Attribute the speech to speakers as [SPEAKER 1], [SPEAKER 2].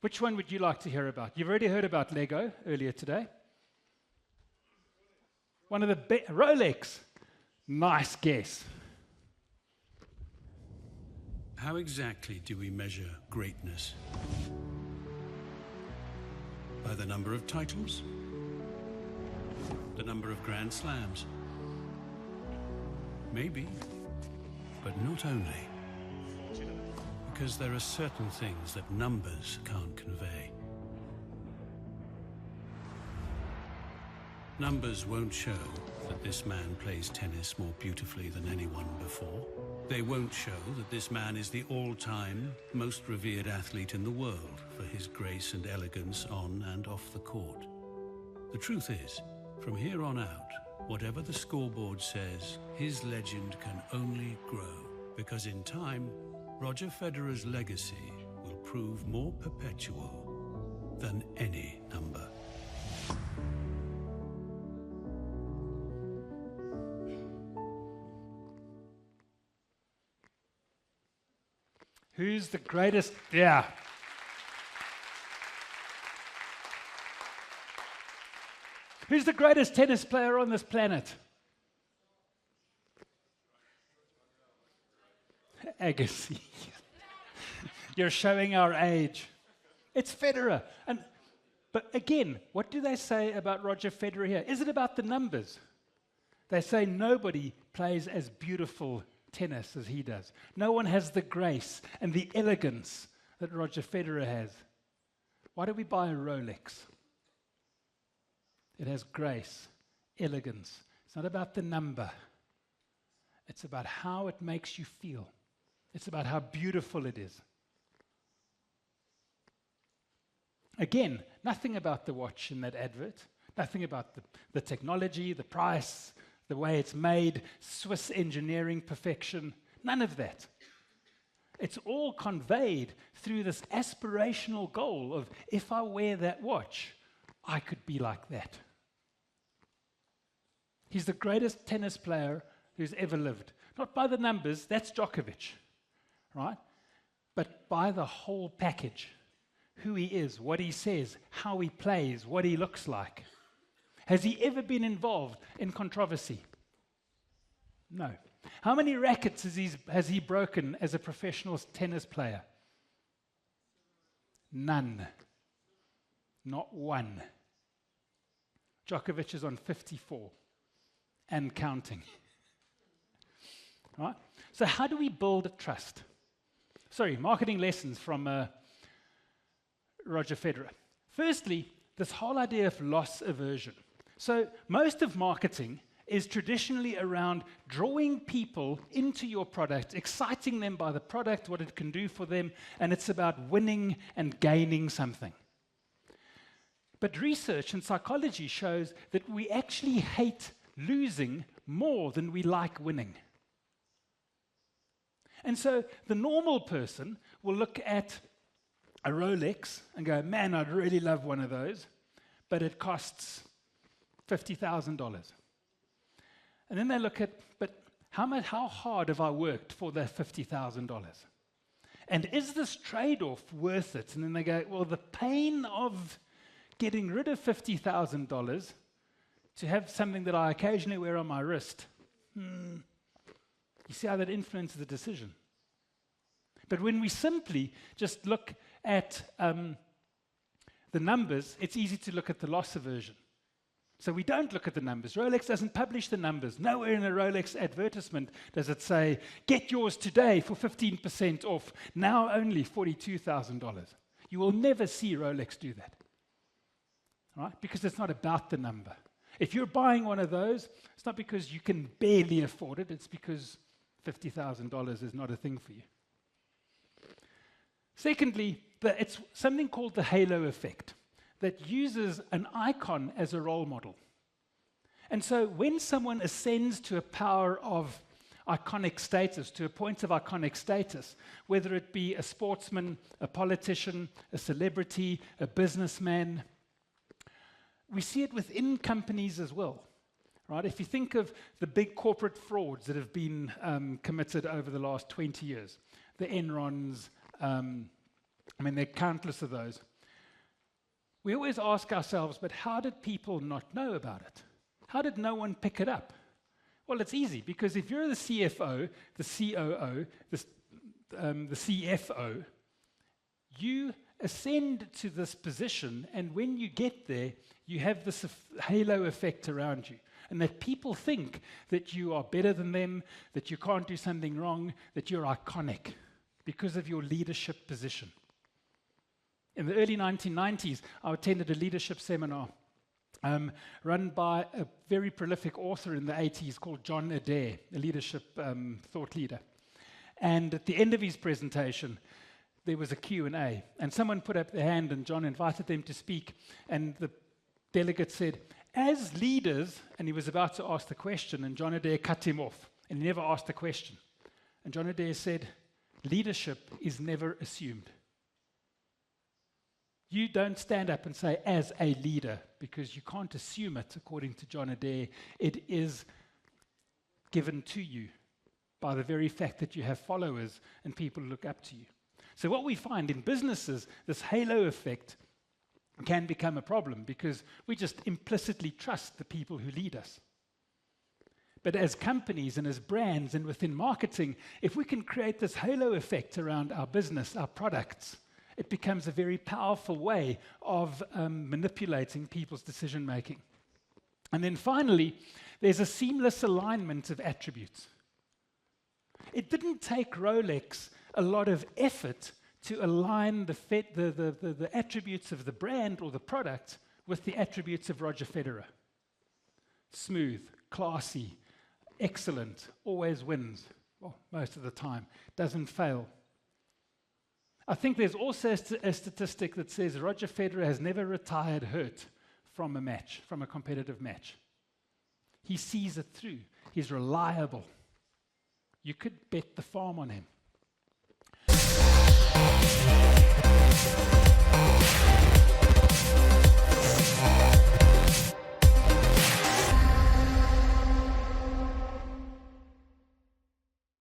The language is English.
[SPEAKER 1] Which one would you like to hear about? You've already heard about Lego earlier today. One of the Rolex. Nice guess.
[SPEAKER 2] How exactly do we measure greatness? By the number of titles? The number of Grand Slams? Maybe, but not only. Because there are certain things that numbers can't convey. Numbers won't show that this man plays tennis more beautifully than anyone before. They won't show that this man is the all-time most revered athlete in the world for his grace and elegance on and off the court. The truth is, from here on out, whatever the scoreboard says, his legend can only grow. Because in time, Roger Federer's legacy will prove more perpetual than any number.
[SPEAKER 1] Who's the greatest? Yeah. Who's the greatest tennis player on this planet? Agassi. You're showing our age. It's Federer. But again, what do they say about Roger Federer here? Is it about the numbers? They say nobody plays as beautiful tennis as he does. No one has the grace and the elegance that Roger Federer has. Why do we buy a Rolex? It has grace, elegance. It's not about the number. It's about how it makes you feel. It's about how beautiful it is. Again, nothing about the watch in that advert. Nothing about the technology, the price, the way it's made, Swiss engineering perfection. None of that. It's all conveyed through this aspirational goal of, if I wear that watch, I could be like that. He's the greatest tennis player who's ever lived. Not by the numbers, that's Djokovic, right? But by the whole package. Who he is, what he says, how he plays, what he looks like. Has he ever been involved in controversy? No. How many rackets has he broken as a professional tennis player? None. Not one. Djokovic is on 54 and counting. Right? So how do we build a trust? Sorry, marketing lessons from Roger Federer. Firstly, this whole idea of loss aversion. So most of marketing is traditionally around drawing people into your product, exciting them by the product, what it can do for them, and it's about winning and gaining something. But research and psychology shows that we actually hate losing more than we like winning. And so the normal person will look at a Rolex and go, man, I'd really love one of those, but it costs $50,000. And then they look at, but how hard have I worked for that $50,000? And is this trade-off worth it? And then they go, well, the pain of getting rid of $50,000 to have something that I occasionally wear on my wrist, you see how that influences the decision. But when we simply just look at the numbers, it's easy to look at the loss aversion. So we don't look at the numbers. Rolex doesn't publish the numbers. Nowhere in a Rolex advertisement does it say, get yours today for 15% off, now only $42,000. You will never see Rolex do that, right? Because it's not about the number. If you're buying one of those, it's not because you can barely afford it, it's because $50,000 is not a thing for you. Secondly, it's something called the halo effect that uses an icon as a role model. And so when someone ascends to a power of iconic status, to a point of iconic status, whether it be a sportsman, a politician, a celebrity, a businessman, we see it within companies as well. Right? If you think of the big corporate frauds that have been committed over the last 20 years, the Enrons, there are countless of those. we always ask ourselves, but how did people not know about it? How did no one pick it up? Well, it's easy, because if you're the CFO, the COO, the CFO, you ascend to this position, and when you get there, you have this halo effect around you, and that people think that you are better than them, that you can't do something wrong, that you're iconic because of your leadership position. In the early 1990s, I attended a leadership seminar run by a very prolific author in the 80s called John Adair, a leadership thought leader. And at the end of his presentation, there was a Q&A, and someone put up their hand, and John invited them to speak, and the delegate said, as leaders, and he was about to ask the question, and John Adair cut him off, and he never asked the question. And John Adair said, leadership is never assumed. You don't stand up and say, as a leader, because you can't assume it, according to John Adair. It is given to you by the very fact that you have followers and people look up to you. So what we find in businesses, this halo effect can become a problem, because we just implicitly trust the people who lead us. But as companies and as brands and within marketing, if we can create this halo effect around our business, our products, it becomes a very powerful way of manipulating people's decision making. And then finally, there's a seamless alignment of attributes. It didn't take Rolex a lot of effort to align the attributes of the brand or the product with the attributes of Roger Federer. Smooth, classy, excellent, always wins, well, most of the time, doesn't fail. I think there's also a statistic that says Roger Federer has never retired hurt from a match, from a competitive match. He sees it through. He's reliable. You could bet the farm on him.